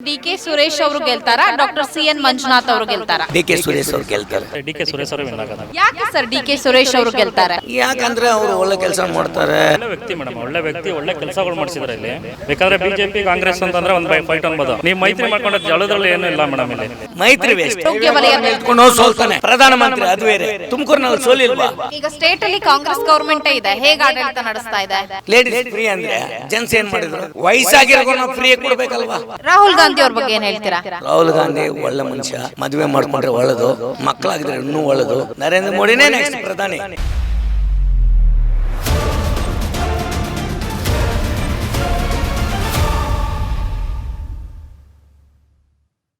ಡಿ.ಕೆ. ಸುರೇಶ್ ಅವರು ಗೆಲ್ತಾರಾ, doctor CN. Manjunath ಅವರು ಗೆಲ್ತಾರಾ? ಡಿ.ಕೆ. ಸುರೇಶ್ ಅವರು ಗೆಲ್ತಾರೆ. ಡಿ.ಕೆ. ಸುರೇಶ್ ಅವರು ವಿನ್ ಆಗೋದು. ಯಾಕೆ ಸರ್ ಡಿ.ಕೆ. ಸುರೇಶ್ ಅವರು ಗೆಲ್ತಾರೆ? ಯಾಕಂದ್ರೆ ಅವರು ಒಳ್ಳೆ ಕೆಲಸ ಮಾಡ್ತಾರೆ. ಒಳ್ಳೆ ವ್ಯಕ್ತಿ ಮೇಡಮ್, ಒಳ್ಳೆ ವ್ಯಕ್ತಿ, ಒಳ್ಳೆ ಕೆಲಸಗಳು ಮಾಡಿಸಿದ್ರೆ ಇಲ್ಲಿ. ಬೇಕಾದ್ರೆ ಬಿಜೆಪಿ ಕಾಂಗ್ರೆಸ್ ಅಂತಂದ್ರೆ ಒಂದು ಫೈಟ್ ಅನ್ಬೋದು. ನೀವು ಮೈತ್ರಿ ಮಾಡ್ಕೊಂಡು ಜಳದ್ರಲ್ಲಿ ಏನೂ ಇಲ್ಲ ಮೇಡಮ್ ಇಲ್ಲಿ. ಮೈತ್ರಿ ವೇಸ್ಟ್. ಆರೋಗ್ಯ ವಲಯ ನಿಂತ್ಕೊಂಡು ಸೋಲ್ತಾನೆ ಪ್ರಧಾನಮಂತ್ರಿ, ಅದು ಬೇರೆ. ತುಮಕೂರಿನಲ್ಲಿ ಸೋಲಿಲ್ವಾ? ಈಗ ಸ್ಟೇಟ್ ಅಲ್ಲಿ ಕಾಂಗ್ರೆಸ್ ಗವರ್ಮೆಂಟ್ ಇದೆ, ಹೇಗೆ ಆಡಳಿತ ನಡೆಸ್ತಾ ಇದೆ? ಲೇಡೀಸ್ ಫ್ರೀ ಅಂದ್ರೆ ಜೆಂಟ್ಸ್ ಏನ್ ಮಾಡಿದ್ರು? ವಯಸ್ಸಾಗಿರೋ ಫ್ರೀ ಕೊಡ್ಬೇಕಲ್ವಾ? ರಾಹುಲ್ ಗಾಂಧಿ ಅವ್ರ ಬಗ್ಗೆ ಏನ್ ಹೇಳ್ತೀರಾ? ರಾಹುಲ್ ಗಾಂಧಿ ಒಳ್ಳೆ ಮನುಷ್ಯ, ಮದುವೆ ಮಾಡ್ಕೊಂಡ್ರೆ ಒಳ್ಳೇದು, ಮಕ್ಕಳಾಗಿದ್ರೆ ಇನ್ನೂ ಒಳ್ಳೇದು. ನರೇಂದ್ರ ಮೋದಿನೇ ನೆಕ್ಸ್ಟ್ ಪ್ರಧಾನಿ.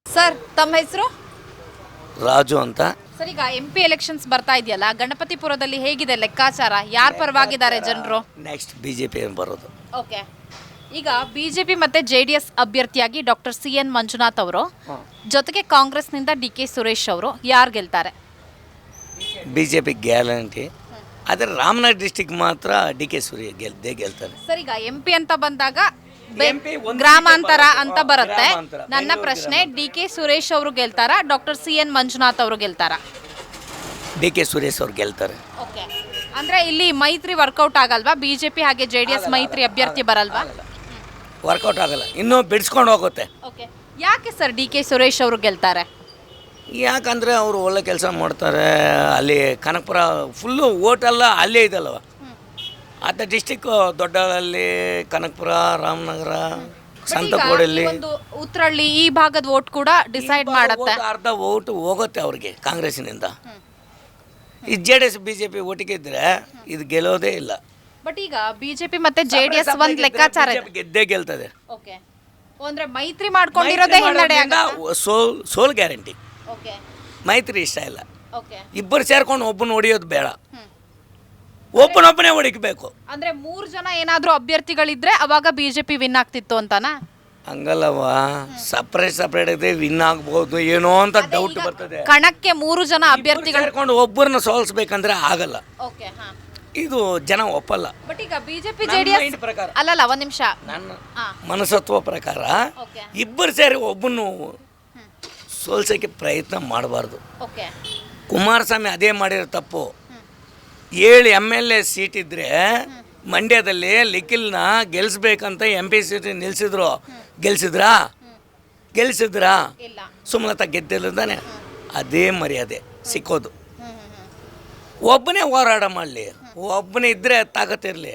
ಸರ್ ತಮ್ಮ ಹೆಸರು? ರಾಜು ಅಂತ. ಸರ್ ಈಗ MP ಎಲೆಕ್ಷನ್ಸ್ ಬರ್ತಾ ಇದೆಯಲ್ಲ, ಗಣಪತಿಪುರದಲ್ಲಿ ಹೇಗಿದೆ ಲೆಕ್ಕಾಚಾರ? ಯಾರ ಪರವಾಗಿದ್ದಾರೆ ಜನರು? ನೆಕ್ಸ್ಟ್ ಬಿಜೆಪಿ ಬರೋದು. ಓಕೆ, ಈಗ ಬಿಜೆಪಿ ಮತ್ತೆ JDS ಅಭ್ಯರ್ಥಿಯಾಗಿ ಡಾಕ್ಟರ್ ಸಿ.ಎನ್. ಮಂಜುನಾಥ್ ಅವರು, ಜೊತೆಗೆ ಕಾಂಗ್ರೆಸ್ನಿಂದ ಡಿ.ಕೆ. ಸುರೇಶ್ ಅವರು, ಯಾರು ಗೆಲ್ತಾರೆ? BJP guarantee. ಆದರೆ ರಾಮನಗರ ಡಿಸ್ಟಿಕ್ ಮಾತ್ರ ಡಿ.ಕೆ. ಸೂರ್ಯ ಗೆಲ್ತಾರೆ. ಸರ್ ಈಗ MP ಅಂತ ಬಂದಾಗ ಗ್ರಾಮಾಂತರ ಅಂತ ಬರುತ್ತೆ. ಗ್ರಾಮಾಂತರ. ನನ್ನ ಪ್ರಶ್ನೆ, ಡಿ.ಕೆ. ಸುರೇಶ್ ಅವರು ಗೆಲ್ತಾರಾ, ಡಾಕ್ಟರ್ ಸಿ.ಎನ್. ಮಂಜುನಾಥ್ ಅವರು ಗೆಲ್ತಾರಾ? ಡಿ.ಕೆ. ಸುರೇಶ್ ಅವ್ರು ಗೆಲ್ತಾರೆ. ಓಕೆ, ಅಂದ್ರೆ ಇಲ್ಲಿ ಮೈತ್ರಿ ವರ್ಕೌಟ್ ಆಗಲ್ವಾ? ಬಿಜೆಪಿ ಹಾಗೆ JDS ಮೈತ್ರಿ ಅಭ್ಯರ್ಥಿ ಬರಲ್ವಾ? ವರ್ಕೌಟ್ ಆಗಲ್ಲ, ಇನ್ನೂ ಬಿಡಿಸ್ಕೊಂಡು ಹೋಗುತ್ತೆ. ಓಕೆ, ಯಾಕೆ ಸರ್ ಡಿ.ಕೆ. ಸುರೇಶ್ ಅವರು ಗೆಲ್ತಾರೆ? ಯಾಕಂದರೆ ಅವರು ಒಳ್ಳೆ ಕೆಲಸ ಮಾಡ್ತಾರೆ. ಅಲ್ಲಿ ಕನಕಪುರ ಫುಲ್ಲು ಓಟೆಲ್ಲ ಅಲ್ಲೇ ಇದಲ್ವ. ಅದ ಡಿಸ್ಟಿಕ್ಕು ದೊಡ್ಡಲ್ಲಿ ಕನಕಪುರ, ರಾಮನಗರ, ಸಂತಕೋಡಲ್ಲಿ ಒಂದು ಉತ್ರಳ್ಳಿ ಈ ಭಾಗದ ವೋಟ್ ಕೂಡ ಡಿಸೈಡ್ ಮಾಡುತ್ತೆ. ಅರ್ಧ ಓಟು ಹೋಗುತ್ತೆ ಅವ್ರಿಗೆ ಕಾಂಗ್ರೆಸ್ನಿಂದ. ಈ JDS ಬಿಜೆಪಿ ಒಟ್ಟಿಗೆ ಇದ್ರೆ ಇದು ಗೆಲ್ಲೋದೇ ಇಲ್ಲ. ಬಟ್ ಈಗ ಬಿಜೆಪಿ ಮತ್ತೆ JDS ಒಂದ್ ಲೆಕ್ಕಾಚಾರ ಇದೆ. ಗೆದ್ದೇ ಗೆಲ್ತದೆ. ಓಕೆ, ಅಂದ್ರೆ ಮೈತ್ರಿ ಮಾಡ್ಕೊಂಡಿರೋದೇ ಹಿನ್ನಡೆ ಸೋಲ್ ಗ್ಯಾರಂಟಿ. ಓಕೆ ಮೈತ್ರಿ ಇಷ್ಟ ಇಲ್ಲ. ಓಕೆ, ಇಬ್ಬರು ಸೇರ್ಕೊಂಡು ಒಬ್ಬನ ಹೊಡಿಯೋದು ಬೇಡ, ಒಬ್ಬನೇ ಹೊಡಿಬೇಕು. ಅಂದ್ರೆ 3 ಜನ ಏನಾದ್ರೂ ಅಭ್ಯರ್ಥಿಗಳಿದ್ರೆ ಅವಾಗ ಬಿಜೆಪಿ ವಿನ್ ಆಗ್ತಿತ್ತು ಅಂತಾನಾ? ಹಂಗಲ್ಲವ, ಸಪ್ರೇಟ್ ಇದೆ, ವಿನ್ ಆಗ್ಬೋದು ಏನೋ ಅಂತ ಡೌಟ್ ಬರ್ತದೆ. ಕಣಕ್ಕೆ 3 ಜನ ಅಭ್ಯರ್ಥಿಗಳು ಸೇರ್ಕೊಂಡು ಒಬ್ಬರನ್ನ ಸೋಲ್ಸ್ಬೇಕಂದ್ರೆ ಆಗಲ್ಲ. ಓಕೆ, ಹಾ, ಇದು ಜನ ಒಪ್ಪಲ್ಲ. ಬಟ್ ಈಗ ಬಿಜೆಪಿ ನನ್ನ JDS mind ಪ್ರಕಾರ. ಅಲ್ಲಲ್ಲ, ಒಂದ್ ನಿಮಿಷ. ನನ್ನ ಹಾ, ಮನಸತ್ವ ಪ್ರಕಾರ ಓಕೆ ಇಬ್ಬರು ಸೇರಿ ಒಬ್ಬನು ಸೋಲ್ಸೋಕ್ಕೆ ಪ್ರಯತ್ನ ಮಾಡಬಾರ್ದು. ಓಕೆ, ಕುಮಾರಸ್ವಾಮಿ ಅದೇ ಮಾಡಿರೋ ತಪ್ಪು. 7 MLA ಸೀಟ್ ಇದ್ದರೆ ಮಂಡ್ಯದಲ್ಲಿ ಲಿಖಿಲ್ನ ಗೆಲ್ಲಿಸ್ಬೇಕಂತ MP ಸೀಟ್ ನಿಲ್ಲಿಸಿದ್ರು. ಗೆಲ್ಸಿದ್ರಾ? ಇಲ್ಲ. ಸುಮಲತಾ ಗೆದ್ದಿಲ್ಲದಾನೆ. ಅದೇ ಮರ್ಯಾದೆ ಸಿಕ್ಕೋದು. ಒಬ್ಬನೇ ಹೋರಾಟ ಮಾಡಲಿ, ಒಬ್ಬನೇ ಇದ್ದರೆ ತಾಕತ್ತಿರಲಿ.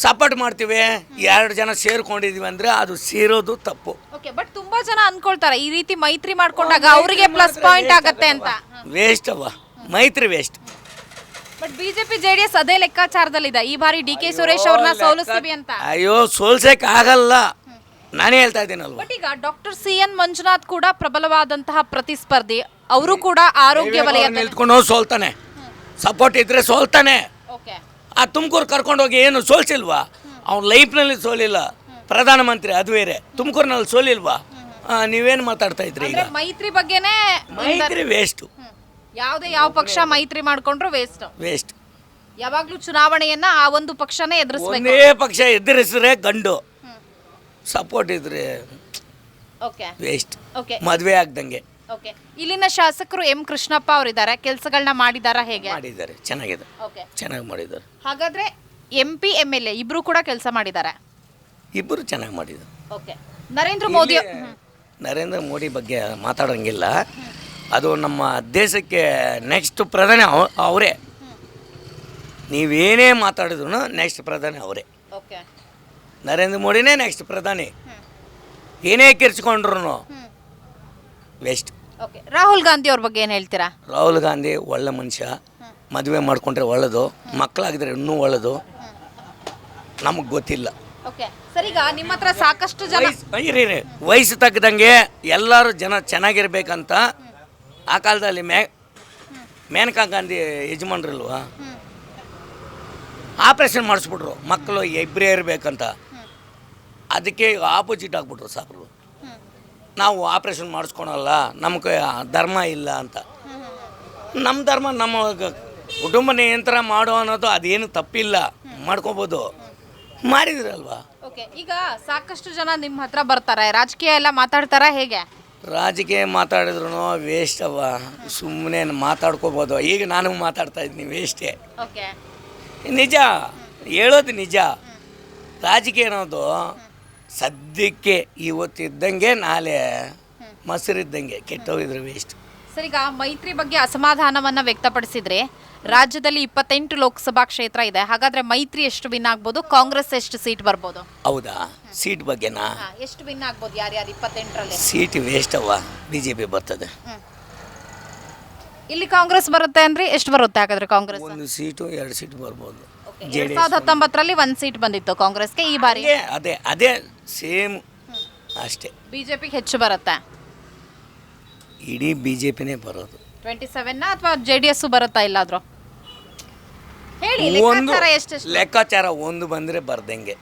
ಸಪೋರ್ಟ್ ಮಾಡ್ತೀವಿ, 2 ಜನ ಸೇರ್ಕೊಂಡಿದೀವಿ ಅಂದರೆ ಅದು ಸೇರೋದು ತಪ್ಪು. ಓಕೆ, ಬಟ್ ತುಂಬಾ ಜನ ಅನ್ಕೊಳ್ತಾರೆ ಈ ರೀತಿ ಮೈತ್ರಿ ಮಾಡ್ಕೊಂಡಾಗ ಅವರಿಗೆ ಪ್ಲಸ್ ಪಾಯಿಂಟ್ ಆಗತ್ತೆ ಅಂತ. ವೇಸ್ಟ್ ಅವ, ಮೈತ್ರಿ ವೇಸ್ಟ್. ಬಟ್ ಬಿಜೆಪಿ JDS ಅದೇ ಲೆಕ್ಕಾಚಾರದಲ್ಲಿದೆ. ಈ ಬಾರಿ ಡಿ.ಕೆ. ಸುರೇಶ್ ಅವ್ರನ್ನ ಸೋಲಿಸ್ತೀವಿ ಅಂತ. ಅಯ್ಯೋ, ಸೋಲ್ಸಕ್ಕೆ ಆಗಲ್ಲ, ನಾನೇ ಹೇಳ್ತಾ ಇದ್ದೀನಲ್ವ. ಬಟ್ ಈಗ ಡಾಕ್ಟರ್ ಸಿ.ಎನ್. ಮಂಜುನಾಥ್ ಕೂಡ ಪ್ರಬಲವಾದಂತಹ ಪ್ರತಿಸ್ಪರ್ಧಿ. ಅವರು ಕೂಡ ಆರೋಗ್ಯ ವಲಯದಲ್ಲಿ ನಿಲ್ತ್ಕೊಂಡು ಸೋಲ್ತಾನೆ. ಸಪೋರ್ಟ್ ಇದ್ರೆ ಸೋಲ್ತಾನೆ. ಓಕೆ, ಆ ತುಮಕೂರು ಕರ್ಕೊಂಡೋಗಿ ಏನು ಸೋಲ್ಸಿಲ್ವಾ? ಅವ್ನ ಲೈಫ್ನಲ್ಲಿ ಸೋಲಿಲ್ಲ, ಪ್ರಧಾನಮಂತ್ರಿ, ಅದು ಬೇರೆ. ತುಮಕೂರಿನಲ್ಲಿ ಸೋಲಿಲ್ವಾ? ನೀವೇನು ಮಾತಾಡ್ತಾ ಇದ್ರಿ ಈಗ? ಅಂದ್ರೆ ಮೈತ್ರಿ ಬಗ್ಗೆನೇ. ಮೈತ್ರಿ ವೇಸ್ಟು. ಯಾವ ಪಕ್ಷ ಮೈತ್ರಿ ಮಾಡ್ಕೊಂಡ್ರು ವೇಸ್ಟ್. ಯಾವಾಗ್ಲೂ ಚುನಾವಣೆಯನ್ನ ಆ ಒಂದು ಪಕ್ಷನೇ ಎದುರಿಸಬೇಕು. ಒಂದೇ ಪಕ್ಷ ಎದುರಿಸಿದ್ರೆ ಗಂಡು, ಸಪೋರ್ಟ್ ಇದ್ರೆ ಓಕೆ ವೇಸ್ಟ್. ಓಕೆ ಮದುವೆ ಆಗ್ದಂಗೆ. ಓಕೆ, ಇಲ್ಲಿನ ಶಾಸಕರು ಎಂ ಕೃಷ್ಣಪ್ಪ ಅವರಿದ್ದಾರೆ, ಕೆಲಸಗಳನ್ನ ಮಾಡಿದಾರಾ ಹೇಗೆ? ಮಾಡಿದ್ದಾರೆ, ಚೆನ್ನಾಗಿದೆ, ಓಕೆ, ಚೆನ್ನಾಗಿ ಮಾಡಿದ್ದಾರೆ. ಹಾಗಾದ್ರೆ MP MLA ಇಬ್ರು ಕೂಡ ಕೆಲಸ ಮಾಡಿದ್ದಾರೆ. ಇಬ್ಬರು ಚೆನ್ನಾಗಿ ಮಾಡಿದ್ದಾರೆ. ಓಕೆ, ನರೇಂದ್ರ ಮೋದಿ ನರೇಂದ್ರ ಮೋದಿ ಬಗ್ಗೆ ಮಾತಾಡೋಂಗಿಲ್ಲ. ಅದು ನಮ್ಮ ದೇಶಕ್ಕೆ ನೆಕ್ಸ್ಟ್ ಪ್ರಧಾನಿ ಅವರೇ. ನೀವೇನೇ ಮಾತಾಡಿದ್ರು ನೆಕ್ಸ್ಟ್ ಪ್ರಧಾನಿ ಅವರೇ. ಓಕೆ, ನರೇಂದ್ರ ಮೋದಿನೇ ನೆಕ್ಸ್ಟ್ ಪ್ರಧಾನಿ. ಏನೇ ಕಿರ್ಚ್ಕೊಂಡ್ರು ವೇಸ್ಟ್. ಓಕೆ, ರಾಹುಲ್ ಗಾಂಧಿ ಅವ್ರ ಬಗ್ಗೆ ಏನು ಹೇಳ್ತೀರಾ? ರಾಹುಲ್ ಗಾಂಧಿ ಒಳ್ಳೆ ಮನುಷ್ಯ, ಮದುವೆ ಮಾಡ್ಕೊಂಡ್ರೆ ಒಳ್ಳೇದು, ಮಕ್ಕಳಾಗಿದ್ರೆ ಇನ್ನೂ ಒಳ್ಳೇದು. ನಮಗೆ ಗೊತ್ತಿಲ್ಲ. ಓಕೆ ಸರ್, ಈಗ ನಿಮ್ಮ ಹತ್ರ ಸಾಕಷ್ಟು ಜನ ವಯಸ್ಸು ತಕ್ಕದಂಗೆ ಎಲ್ಲರೂ ಜನ ಚೆನ್ನಾಗಿರ್ಬೇಕಂತ ಆ ಕಾಲದಲ್ಲಿ ಮೇನಕಾ ಗಾಂಧಿ ಯಜಮಾನ್ರಲ್ವಾ, ಆಪ್ರೇಷನ್ ಮಾಡಿಸ್ಬಿಟ್ರು. ಮಕ್ಕಳು ಇಬ್ಬರೇ ಇರಬೇಕಂತ. ಅದಕ್ಕೆ ಆಪೋಸಿಟ್ ಆಗಿಬಿಟ್ರು ಸಾಕರು. ನಾವು ಆಪ್ರೇಷನ್ ಮಾಡಿಸ್ಕೊಳಲ್ಲ, ನಮಗೆ ಧರ್ಮ ಇಲ್ಲ ಅಂತ. ನಮ್ಮ ಧರ್ಮ ನಮ್ಮ ಕುಟುಂಬ ನಿಯಂತ್ರಣ ಮಾಡೋ ಅನ್ನೋದು ಅದೇನು ತಪ್ಪಿಲ್ಲ, ಮಾಡ್ಕೋಬೋದು. ಮಾಡಿದ್ರಲ್ವಾ. ಓಕೆ, ಈಗ ಸಾಕಷ್ಟು ಜನ ನಿಮ್ಮ ಹತ್ರ ಬರ್ತಾರೆ, ರಾಜಕೀಯ ಎಲ್ಲ ಮಾತಾಡ್ತಾರಾ ಹೇಗೆ? ರಾಜಕೀಯ ಮಾತಾಡಿದ್ರು ವೇಸ್ಟ್ ಅವ, ಸುಮ್ಮನೆ ಮಾತಾಡ್ಕೋಬೋದು. ಈಗ ನಾನು ಮಾತಾಡ್ತಾ ಇದ್ದೀನಿ ವೇಸ್ಟೇ. ಓಕೆ, ನಿಜ ಹೇಳೋದು ನಿಜ. ರಾಜಕೀಯ ಅನ್ನೋದು ಸದ್ಯಕ್ಕೆ ಇವತ್ತಿದ್ದಂಗೆ ನಾಳೆ ಮೊಸರಿದ್ದಂಗೆ, ಕೆಟ್ಟೋಗಿದ್ರೆ ವೇಸ್ಟ್. ಸರ್, ಈಗ ಮೈತ್ರಿ ಬಗ್ಗೆ ಅಸಮಾಧಾನವನ್ನ ವ್ಯಕ್ತಪಡಿಸಿದ್ರೆ ರಾಜ್ಯದಲ್ಲಿ 28 ಲೋಕಸಭಾ ಕ್ಷೇತ್ರ ಇದೆ. ಹಾಗಾದ್ರೆ ಮೈತ್ರಿ ಎಷ್ಟು ವಿನ್ ಆಗ್ಬೋದು, ಕಾಂಗ್ರೆಸ್ ಎಷ್ಟು ಸೀಟ್ ಬರ್ಬೋದು? ಹೌದಾ? ಸೀಟ್ ಬಗ್ಗೆನಾ? ಎಷ್ಟು ವಿನ್ ಆಗ್ಬೋದು, ಯಾರ್ಯಾರು 28ರಲ್ಲಿ? ಸೀಟ್ ವೇಸ್ಟ್ ಅವ, BJP ಬರ್ತದೆ. ಇಲ್ಲಿ ಕಾಂಗ್ರೆಸ್ ಬರುತ್ತೆ ಅಂದ್ರೆ ಎಷ್ಟು ಬರುತ್ತೆ ಹಾಗಾದ್ರೆ ಕಾಂಗ್ರೆಸ್? 1 ಸೀಟು 2 ಸೀಟ್ ಬರ್ಬೋದು. 2019ರಲ್ಲಿ 1 ಸೀಟ್ ಬಂದಿತ್ತು ಕಾಂಗ್ರೆಸ್ಗೆ, ಈ ಬಾರಿ ಅದೇ ಸೇಮ್ ಅಷ್ಟೇ. ಬಿಜೆಪಿಗೆ ಹೆಚ್ಚು ಬರುತ್ತೆ. ಇಡೀ BJPನೇ ಬರೋದು. 27 ಅಥವಾ JDS ಬರುತ್ತಾ ಇಲ್ಲಾದ್ರೂ ಹೇಳಿ? ಒಂದು ಎಷ್ಟೆಷ್ಟು ಲೆಕ್ಕಾಚಾರ ಒಂದು ಬಂದರೆ ಬರ್ದಂಗೆ,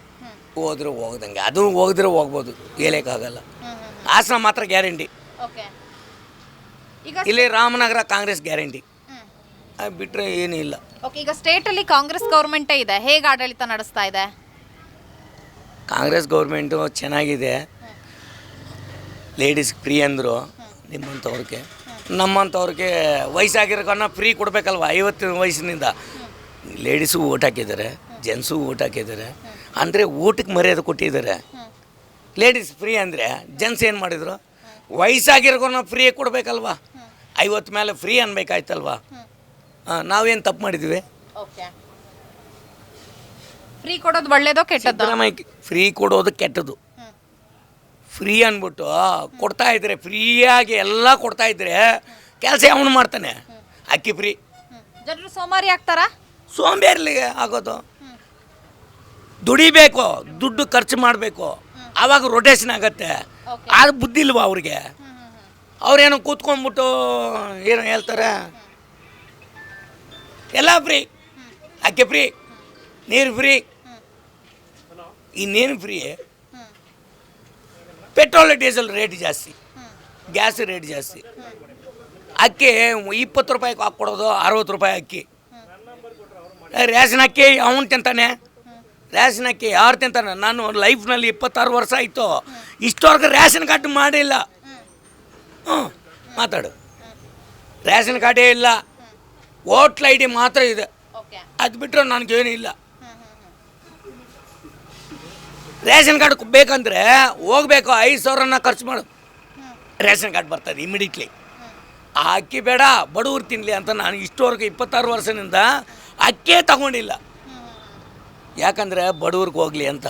ಹೋದ್ರೆ ಹೋಗ್ದಂಗೆ. ಅದು ಹೋಗಿದ್ರೆ ಹೋಗ್ಬೋದು, ಹೇಳಕ್ಕಾಗಲ್ಲ. ಹಾಸನ ಮಾತ್ರ ಗ್ಯಾರಂಟಿ. ಓಕೆ, ಈಗ ಇಲ್ಲಿ ರಾಮನಗರ ಕಾಂಗ್ರೆಸ್ ಗ್ಯಾರಂಟಿ, ಬಿಟ್ಟರೆ ಏನೂ ಇಲ್ಲ. ಓಕೆ, ಈಗ ಸ್ಟೇಟಲ್ಲಿ ಕಾಂಗ್ರೆಸ್ ಗೌರ್ಮೆಂಟೇ ಇದೆ, ಹೇಗೆ ಆಡಳಿತ ನಡೆಸ್ತಾ ಇದೆ? ಕಾಂಗ್ರೆಸ್ ಗೌರ್ಮೆಂಟು ಚೆನ್ನಾಗಿದೆ. ಲೇಡೀಸ್ ಫ್ರೀ ಅಂದರು ನಿಮ್ಮಂಥವ್ರಿಗೆ. ನಮ್ಮಂಥವ್ರಿಗೆ ವಯಸ್ಸಾಗಿರೋಕನ್ನ ಫ್ರೀ ಕೊಡಬೇಕಲ್ವ? 50 ವಯಸ್ಸಿನಿಂದ ಲೇಡೀಸು ಓಟ್ ಹಾಕಿದ್ದಾರೆ, ಜೆಂಟ್ಸು ಓಟ್ ಹಾಕಿದ್ದಾರೆ. ಅಂದರೆ ಊಟಕ್ಕೆ ಮರ್ಯಾದೆ ಕೊಟ್ಟಿದ್ದಾರೆ. ಲೇಡೀಸ್ ಫ್ರೀ ಅಂದರೆ ಜೆಂಟ್ಸ್ ಏನು ಮಾಡಿದರು? ವಯಸ್ಸಾಗಿರೋಕನ್ನ ಫ್ರೀ ಕೊಡಬೇಕಲ್ವ? 50 ಮೇಲೆ ಫ್ರೀ ಅನ್ಬೇಕಾಯ್ತಲ್ವ? ನಾವೇನು ತಪ್ಪು ಮಾಡಿದ್ವಿ? ಓಕೆ, ಫ್ರೀ ಕೊಡೋದು ಒಳ್ಳೇದೋ ಕೆಟ್ಟದ್ದು? ಫ್ರೀ ಕೊಡೋದು ಕೆಟ್ಟದ್ದು. ಫ್ರೀ ಅಂದ್ಬಿಟ್ಟು ಕೊಡ್ತಾ ಇದ್ರೆ, ಫ್ರೀಯಾಗಿ ಎಲ್ಲ ಕೊಡ್ತಾ ಇದ್ರೆ ಕೆಲಸ ಅವನು ಮಾಡ್ತಾನೆ. ಅಕ್ಕಿ ಫ್ರೀ, ಜನರು ಸೋಮಾರಿ ಆಗ್ತಾರಾ? ಸೋಂಬೇರಿಲಿಗೆ ಆಗೋದು. ದುಡಿಬೇಕು, ದುಡ್ಡು ಖರ್ಚು ಮಾಡಬೇಕು, ಆವಾಗ ರೊಟೇಷನ್ ಆಗತ್ತೆ. ಅದು ಬುದ್ಧಿ ಇಲ್ವಾ ಅವ್ರಿಗೆ? ಅವ್ರೇನೋ ಕೂತ್ಕೊಂಡ್ಬಿಟ್ಟು ಏನೋ ಹೇಳ್ತಾರೆ, ಎಲ್ಲ ಫ್ರೀ, ಅಕ್ಕಿ ಫ್ರೀ, ನೀರು ಫ್ರೀ, ಇನ್ನೇನು ಫ್ರೀ? ಪೆಟ್ರೋಲ್ ಡೀಸೆಲ್ ರೇಟ್ ಜಾಸ್ತಿ, ಗ್ಯಾಸ್ ರೇಟ್ ಜಾಸ್ತಿ. ಅಕ್ಕಿ 20 ರೂಪಾಯಿಗೆ ಹಾಕ್ಕೊಡೋದು, 60 ರೂಪಾಯಿ ಅಕ್ಕಿ. ರೇಷನ್ ಅಕ್ಕಿ ಅವನು ತಿಂತಾನೆ, ರೇಷನ್ ಅಕ್ಕಿ ಯಾರು ತಿಂತಾನೆ? ನಾನು ಲೈಫ್ನಲ್ಲಿ 26 ವರ್ಷ ಆಯಿತು, ಇಷ್ಟವರೆಗೂ ರೇಷನ್ ಕಾರ್ಡ್ ಮಾಡಿಲ್ಲ. ಮಾತಾಡು. ರೇಷನ್ ಕಾರ್ಡೇ ಇಲ್ಲ, ವೋಟ್ಲ್ ID ಮಾತ್ರ ಇದೆ. ಅದು ಬಿಟ್ಟರೆ ನನಗೇನು ಇಲ್ಲ. ರೇಷನ್ ಕಾರ್ಡ್ ಬೇಕಂದ್ರೆ ಹೋಗ್ಬೇಕು, 5,000 ಖರ್ಚು ಮಾಡು, ರೇಷನ್ ಕಾರ್ಡ್ ಬರ್ತದೆ ಇಮಿಡಿಯೇಟ್ಲಿ. ಆ ಅಕ್ಕಿ ಬೇಡ, ಬಡವ್ರು ತಿನ್ನಲಿ ಅಂತ ನಾನು ಇಷ್ಟವರೆಗೂ 26 ವರ್ಷದಿಂದ ಅಕ್ಕೇ ತಗೊಂಡಿಲ್ಲ. ಯಾಕಂದರೆ ಬಡವ್ರಿಗೆ ಹೋಗಲಿ ಅಂತ.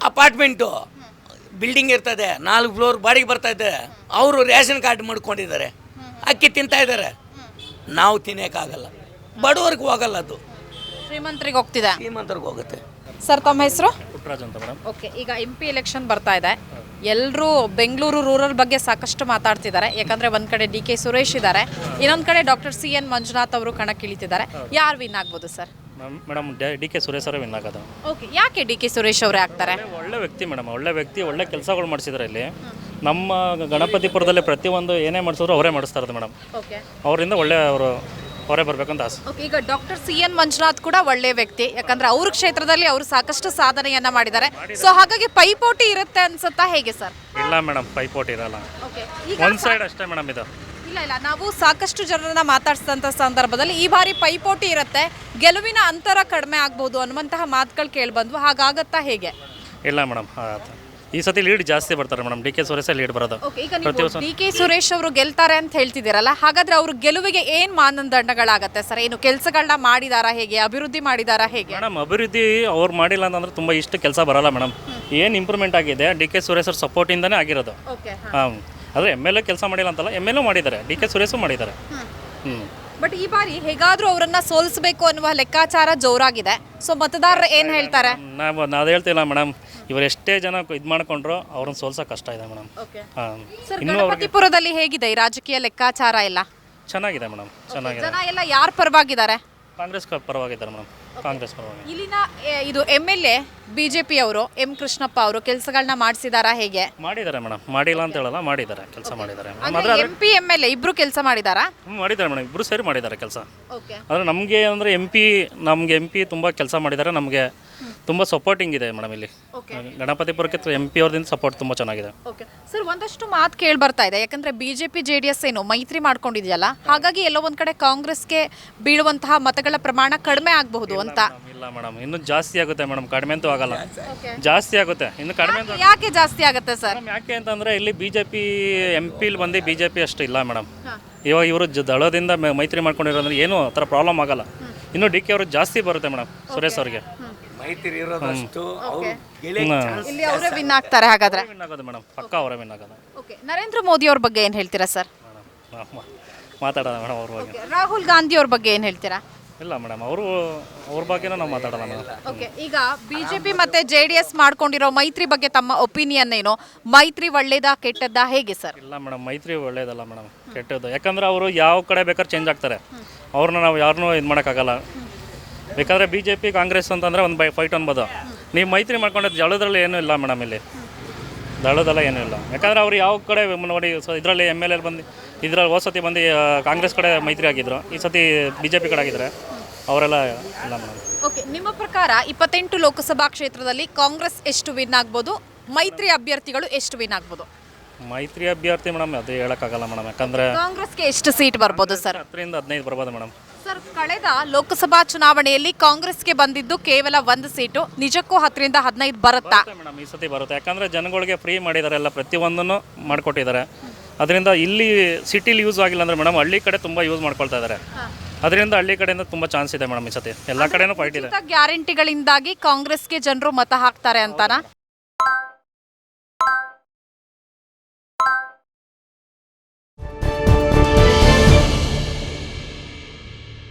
ಅಪಾರ್ಟ್ಮೆಂಟು ಬಿಲ್ಡಿಂಗ್ ಇರ್ತದೆ, 4 ಫ್ಲೋರ್ ಬಾಡಿಗೆ ಬರ್ತಾಯಿದೆ, ಅವರು ರೇಷನ್ ಕಾರ್ಡ್ ಮಾಡ್ಕೊಂಡಿದ್ದಾರೆ, ಅಕ್ಕಿ ತಿಂತಾ ಇದ್ದಾರೆ. ನಾವು ತಿನ್ನೋಕ್ಕಾಗಲ್ಲ, ಬಡವ್ರಿಗೆ ಹೋಗಲ್ಲ. ಅದು ಶ್ರೀಮಂತರಿಗೆ ಹೋಗ್ತಿದೆ, ಶ್ರೀಮಂತರಿಗೆ ಹೋಗುತ್ತೆ. ಸರ್, ತಮ್ಮ ಹೆಸರು? ಪುಟ್ಟರಾಜ್ ಅಂತ ಮೇಡಮ್. ಓಕೆ, ಈಗ MP ಎಲೆಕ್ಷನ್ ಬರ್ತಾ ಇದೆ. ಎಲ್ಲರೂ ಬೆಂಗಳೂರು ರೂರಲ್ ಬಗ್ಗೆ ಸಾಕಷ್ಟು ಮಾತಾಡ್ತಿದ್ದಾರೆ. ಯಾಕಂದ್ರೆ ಒಂದ್ ಕಡೆ DK ಸುರೇಶ್ ಇದ್ದಾರೆ, ಇನ್ನೊಂದ್ ಕಡೆ ಡಾಕ್ಟರ್ CN ಮಂಜುನಾಥ್ ಅವರು ಕಣಕ್ಕಿಳಿತಿದ್ದಾರೆ. ಯಾರು ವಿನ್ ಆಗ್ಬೋದು ಸರ್? ಮೇಡಮ್ DK ಸುರೇಶ್ ಅವರೇ ವಿನ್ ಆಗೋದು. ಓಕೆ, ಯಾಕೆ DK ಸುರೇಶ್ ಅವರೇ ಆಗ್ತಾರೆ? ಒಳ್ಳೆ ವ್ಯಕ್ತಿ ಮೇಡಮ್, ಒಳ್ಳೆ ವ್ಯಕ್ತಿ, ಒಳ್ಳೆ ಕೆಲಸಗಳು ಮಾಡಿಸಿದ್ದಾರೆ. ಇಲ್ಲಿ ನಮ್ಮ ಗಣಪತಿಪುರದಲ್ಲಿ ಪ್ರತಿಯೊಂದು ಏನೇ ಮಾಡಿಸಿದ್ರು ಅವರೇ ಮಾಡಿಸ್ತಾ ಇರೋದು ಮೇಡಮ್. ಓಕೆ, ಅವರಿಂದ ಒಳ್ಳೆ ಅವರೇ ಬರಬೇಕಂತ ಆಸೆ. ಓಕೆ, ಈಗ ಡಾಕ್ಟರ್ CN ಮಂಜುನಾಥ್ ಕೂಡ ಒಳ್ಳೆ ವ್ಯಕ್ತಿ, ಯಾಕಂದ್ರೆ ಅವ್ರ ಕ್ಷೇತ್ರದಲ್ಲಿ ಅವರು ಸಾಕಷ್ಟು ಸಾಧನೆಯನ್ನ ಮಾಡಿದ್ದಾರೆ. ಸೊ ಹಾಗಾಗಿ ಪೈಪೋಟಿ ಇರುತ್ತೆ ಅನ್ಸುತ್ತಾ, ಹೇಗೆ ಸರ್? ಇಲ್ಲ ಮೇಡಮ್, ಪೈಪೋಟಿ ಇರಲ್ಲ, ಓಕೆ, ಒಂದು ಸೈಡ್ ಅಷ್ಟೇ ಮೇಡಮ್ ಇದು. ಇಲ್ಲ, ನಾವು ಸಾಕಷ್ಟು ಜನರನ್ನ ಮಾತಾಡ್ಸಿದಂಥ ಸಂದರ್ಭದಲ್ಲಿ ಈ ಬಾರಿ ಪೈಪೋಟಿ ಇರುತ್ತೆ, ಗೆಲುವಿನ ಅಂತರ ಕಡಿಮೆ ಆಗ್ಬೋದು ಅನ್ನುವಂತಹ ಮಾತುಗಳು ಕೇಳಿಬಂದ್ವು. ಹಾಗಾಗತ್ತಾ, ಹೇಗೆ? ಇಲ್ಲ ಮೇಡಮ್, ಈ ಸತಿ ಲೀಡ್ ಜಾಸ್ತಿ ಬರ್ತಾರೆ ಮೇಡಮ್. DK ಸುರೇಶ್ ಲೀಡ್ ಬರೋದು. ಓಕೆ, ಈಗ ನೀವು DK ಸುರೇಶ್ ಅವರು ಗೆಲ್ತಾರೆ ಅಂತ ಹೇಳ್ತಿದ್ದೀರಲ್ಲ, ಹಾಗಾದ್ರೆ ಅವ್ರ ಗೆಲುವಿಗೆ ಏನ್ ಮಾನದಂಡಗಳಾಗತ್ತೆ ಸರ್? ಏನು ಕೆಲಸಗಳನ್ನ ಮಾಡಿದಾರಾ, ಹೇಗೆ ಅಭಿವೃದ್ಧಿ ಮಾಡಿದಾರಾ, ಹೇಗೆ? ಮೇಡಮ್, ಅಭಿವೃದ್ಧಿ ಅವ್ರು ಮಾಡಿಲ್ಲ ಅಂತಂದ್ರೆ ತುಂಬ ಇಷ್ಟು ಕೆಲಸ ಬರಲ್ಲ ಮೇಡಮ್. ಏನು ಇಂಪ್ರೂವ್ಮೆಂಟ್ ಆಗಿದೆ DK ಸುರೇಶ್ ಅವ್ರ ಸಪೋರ್ಟಿಂದನೇ ಆಗಿರೋದು. ಓಕೆ, ಹಾಂ, ಆದರೆ MLA ಕೆಲಸ ಮಾಡಿಲ್ಲ ಅಂತಲ್ಲ, MLA ಮಾಡಿದ್ದಾರೆ, DK ಸುರೇಶು ಮಾಡಿದ್ದಾರೆ. ಬಟ್ ಈ ಬಾರಿ ಹೇಗಾದ್ರೂ ಅವರನ್ನ ಸೋಲಿಸಬೇಕು ಅನ್ನುವ ಲೆಕ್ಕಾಚಾರ ಜೋರಾಗಿದೆ. ಸೊ ಮತದಾರರು ಏನ್ ಹೇಳ್ತಾರೆ? ನಾವು ಹೇಳ್ತಿಲ್ಲ ಮೇಡಮ್, ಇವರು ಎಷ್ಟೇ ಜನ ಇದು ಮಾಡ್ಕೊಂಡ್ರು ಅವ್ರನ್ನ ಸೋಲ್ಸೋಕೆ ಕಷ್ಟ ಇದೆ ಮೇಡಮ್. ಹಾಂ, ಗಣಪತಿಪುರದಲ್ಲಿ ಹೇಗಿದೆ ಈ ರಾಜಕೀಯ ಲೆಕ್ಕಾಚಾರ ಎಲ್ಲ? ಚೆನ್ನಾಗಿದೆ ಮೇಡಮ್, ಚೆನ್ನಾಗಿದೆ. ಜನ ಎಲ್ಲ ಯಾರ ಪರವಾಗಿದ್ದಾರೆ? ಕಾಂಗ್ರೆಸ್ ಪರವಾಗಿದ್ದಾರೆ ಮೇಡಮ್, ಕಾಂಗ್ರೆಸ್ ಪರವಾಗಿ. ಇಲ್ಲಿನ ಇದು MLA BJP ಅವರು M ಕೃಷ್ಣಪ್ಪ ಅವರು ಕೆಲಸಗಳನ್ನ ಮಾಡಿಸಿದಾರಾ, ಹೇಗೆ? ಮಾಡಿದ್ದಾರೆ ಮೇಡಮ್, ಮಾಡಿಲ್ಲ ಅಂತ ಹೇಳಲ್ಲ, ಮಾಡಿದ್ದಾರೆ, ಕೆಲಸ ಮಾಡಿದ್ದಾರೆ. MP MLA ಇಬ್ರು ಕೆಲಸ ಮಾಡಿದಾರಾ? ಮಾಡಿದ್ದಾರೆ ಮೇಡಮ್, ಇಬ್ಬರು ಸೇರಿ ಮಾಡಿದ್ದಾರೆ ಕೆಲಸ. ಓಕೆ, ಆದರೆ ನಮಗೆ ಅಂದರೆ ನಮಗೆ MP ತುಂಬ ಕೆಲಸ ಮಾಡಿದ್ದಾರೆ. ನಮಗೆ ತುಂಬ ಸಪೋರ್ಟಿಂಗ್ ಇದೆ ಮೇಡಮ್ ಇಲ್ಲಿ ಗಣಪತಿಪುರಕ್ಕೆ MP ಅವ್ರದಿಂದ ಸಪೋರ್ಟ್ ತುಂಬ ಚೆನ್ನಾಗಿದೆ. ಓಕೆ ಸರ್, ಒಂದಷ್ಟು ಮಾತು ಕೇಳಿ ಬರ್ತಾ ಇದೆ. ಯಾಕಂದ್ರೆ ಬಿಜೆಪಿ JDS ಏನು ಮೈತ್ರಿ ಮಾಡ್ಕೊಂಡಿದೆಯಲ್ಲ, ಹಾಗಾಗಿ ಎಲ್ಲೋ ಒಂದ್ ಕಡೆ ಕಾಂಗ್ರೆಸ್ಗೆ ಬೀಳುವಂತಹ ಮತಗಳ ಪ್ರಮಾಣ ಕಡಿಮೆ ಆಗಬಹುದು ಅಂತ. ಇಲ್ಲ ಮೇಡಮ್, ಇನ್ನೂ ಜಾಸ್ತಿ ಆಗುತ್ತೆ ಮೇಡಮ್, ಕಡಿಮೆ ಅಂತೂ ಆಗಲ್ಲ, ಜಾಸ್ತಿ ಆಗುತ್ತೆ, ಇನ್ನು ಕಡಿಮೆ ಅಂತ. ಯಾಕೆ ಜಾಸ್ತಿ ಆಗುತ್ತೆ ಸರ್? ಯಾಕೆ ಅಂತಂದರೆ ಇಲ್ಲಿ BJP MP ಬಂದು BJP ಅಷ್ಟು ಇಲ್ಲ ಮೇಡಮ್. ಇವಾಗ ಇವರು ದಳದಿಂದ ಮೈತ್ರಿ ಮಾಡ್ಕೊಂಡಿರೋದ್ರೆ ಏನು ಆ ಥರ ಪ್ರಾಬ್ಲಮ್ ಆಗಲ್ಲ. ಇನ್ನು DK ಅವರು ಜಾಸ್ತಿ ಬರುತ್ತೆ ಮೇಡಮ್, ಸುರೇಶ್ ಅವ್ರಿಗೆ ಮೈತ್ರಿ ಇರೋದಷ್ಟು ಅವ್ರು ಇಲ್ಲಿ ಅವರೇ ವಿನ್ ಆಗ್ತಾರೆ ಹಾಗಾದ್ರೆ. ವಿನ್ ಆಗೋದು ಮೇಡಮ್, ಪಕ್ಕ ಅವರೇ ವಿನ್ ಆಗೋದು. ಓಕೆ, ನರೇಂದ್ರ ಮೋದಿ ಅವ್ರ ಬಗ್ಗೆ ಏನು ಹೇಳ್ತೀರಾ ಸರ್? ಮಾತಾಡೋಣ ಮೇಡಮ್ ಅವ್ರ ಬಗ್ಗೆ. ರಾಹುಲ್ ಗಾಂಧಿ ಅವ್ರ ಬಗ್ಗೆ ಏನು ಹೇಳ್ತೀರಾ? ಇಲ್ಲ ಮೇಡಮ್, ಅವ್ರ ಬಗ್ಗೆನೂ ನಾವು ಮಾತಾಡೋಣ ಮೇಡಮ್. ಓಕೆ, ಈಗ ಬಿಜೆಪಿ ಮತ್ತೆ JDS ಮಾಡ್ಕೊಂಡಿರೋ ಮೈತ್ರಿ ಬಗ್ಗೆ ತಮ್ಮ ಒಪಿನಿಯನ್ ಏನು? ಮೈತ್ರಿ ಒಳ್ಳೇದಾ ಕೆಟ್ಟದ್ದಾ, ಹೇಗೆ ಸರ್? ಇಲ್ಲ ಮೇಡಮ್, ಮೈತ್ರಿ ಒಳ್ಳೇದಲ್ಲ ಮೇಡಮ್, ಕೆಟ್ಟದ್ದು. ಯಾಕಂದ್ರೆ ಅವರು ಯಾವ ಕಡೆ ಬೇಕಾದ್ರೆ ಚೇಂಜ್ ಆಗ್ತಾರೆ, ಅವ್ರನ್ನ ನಾವು ಯಾರನ್ನೂ ಇದು ಮಾಡೋಕ್ಕಾಗಲ್ಲ. ಬೇಕಾದ್ರೆ BJP ಕಾಂಗ್ರೆಸ್ ಅಂತಂದರೆ ಒಂದು ಫೈಟ್ ಅನ್ಬೋದು. ನೀವು ಮೈತ್ರಿ ಮಾಡ್ಕೊಂಡಿದ್ದು ಜಳದಲ್ಲಿ ಏನೂ ಇಲ್ಲ ಮೇಡಮ್, ಇಲ್ಲಿ ದಳದಲ್ಲ ಏನೂ ಇಲ್ಲ. ಯಾಕಂದರೆ ಅವ್ರು ಯಾವ ಕಡೆ ನೋಡಿ, ಇದರಲ್ಲಿ MLA ಬಂದು ಇದರಲ್ಲಿ ಸತಿ ಬಂದು ಕಾಂಗ್ರೆಸ್ ಕಡೆ ಮೈತ್ರಿ ಆಗಿದ್ರು, ಈ ಸತಿ BJP ಕಡೆ ಆಗಿದ್ದಾರೆ, ಅವರೆಲ್ಲ ಇಲ್ಲ ಮೇಡಮ್. ಓಕೆ, ನಿಮ್ಮ ಪ್ರಕಾರ 28 ಲೋಕಸಭಾ ಕ್ಷೇತ್ರದಲ್ಲಿ ಕಾಂಗ್ರೆಸ್ ಎಷ್ಟು ವಿನ್ ಆಗ್ಬೋದು, ಮೈತ್ರಿ ಅಭ್ಯರ್ಥಿಗಳು ಎಷ್ಟು ವಿನ್ ಆಗ್ಬೋದು? ಮೈತ್ರಿ ಅಭ್ಯರ್ಥಿ ಮೇಡಮ್ ಅದು ಹೇಳೋಕ್ಕಾಗಲ್ಲ ಮೇಡಮ್, ಯಾಕಂದರೆ ಕಾಂಗ್ರೆಸ್ಗೆ ಎಷ್ಟು ಸೀಟ್ ಬರ್ಬೋದು ಸರ್? 10ರಿಂದ 15 ಬರ್ಬೋದು ಮೇಡಮ್. ಸರ್, ಕಳೆದ ಲೋಕಸಭಾ ಚುನಾವಣೆಯಲ್ಲಿ ಕಾಂಗ್ರೆಸ್ಗೆ ಬಂದಿದ್ದು ಕೇವಲ 1 ಸೀಟು, ನಿಜಕ್ಕೂ 10ರಿಂದ 15 ಬರುತ್ತಾ ಮೇಡಮ್? ಈ ಸತಿ ಬರುತ್ತೆ, ಯಾಕಂದರೆ ಜನಗಳಿಗೆ ಫ್ರೀ ಮಾಡಿದ್ದಾರೆ, ಎಲ್ಲ ಪ್ರತಿಯೊಂದನ್ನು ಮಾಡಿಕೊಟ್ಟಿದ್ದಾರೆ. ಅದರಿಂದ ಇಲ್ಲಿ ಸಿಟಿಲಿ ಯೂಸ್ ಆಗಿಲ್ಲ ಅಂದರೆ ಮೇಡಮ್, ಹಳ್ಳಿ ಕಡೆ ತುಂಬ ಯೂಸ್ ಮಾಡ್ಕೊಳ್ತಾ ಇದ್ದಾರೆ. ಅದರಿಂದ ಹಳ್ಳಿ ಕಡೆಯಿಂದ ತುಂಬ ಚಾನ್ಸ್ ಇದೆ ಮೇಡಮ್ ಈ ಸತಿ, ಎಲ್ಲ ಕಡೆನೂ ಫೈಟ್ ಇದೆ. ಗ್ಯಾರಂಟಿಗಳಿಂದಾಗಿ ಕಾಂಗ್ರೆಸ್ಗೆ ಜನರು ಮತ ಹಾಕ್ತಾರೆ ಅಂತಾನಾ?